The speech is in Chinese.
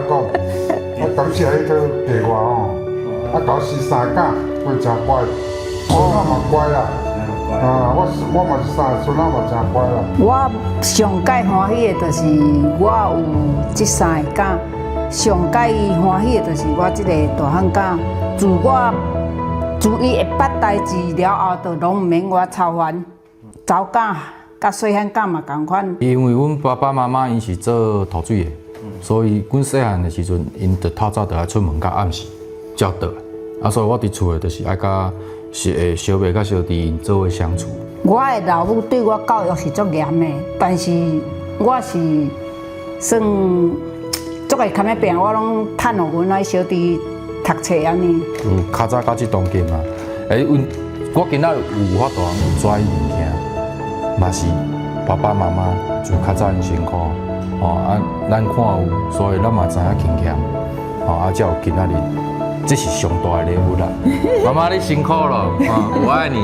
讲，我感谢迄个爸我吼，搞生3囝，我真乖，孙仔嘛乖啦。我嘛是3个孙仔嘛真乖啦。我上介欢喜的就是我有这3个囝，上介欢喜的就是我这个大汉囝，自伊会捌代志了后，就拢毋免我操烦。查囝甲细汉囝嘛同款。因为阮爸爸妈妈因是做土水的，所以阮细汉的时阵，因着透早就爱出门，甲暗时才倒来。所以我伫厝的就是爱甲小妹甲小弟因做伙相处。我的老母对我教育是足严的，但是我是算足会堪的病，我拢趁互阮那小弟读册安尼。较早到即当今啊，我今仔有法度有抓伊物件，嘛是爸爸妈妈就较早因辛苦，咱看有，所以咱嘛知影勤俭，才有今仔日。这是上大的礼物啦！妈妈你辛苦了，我爱你。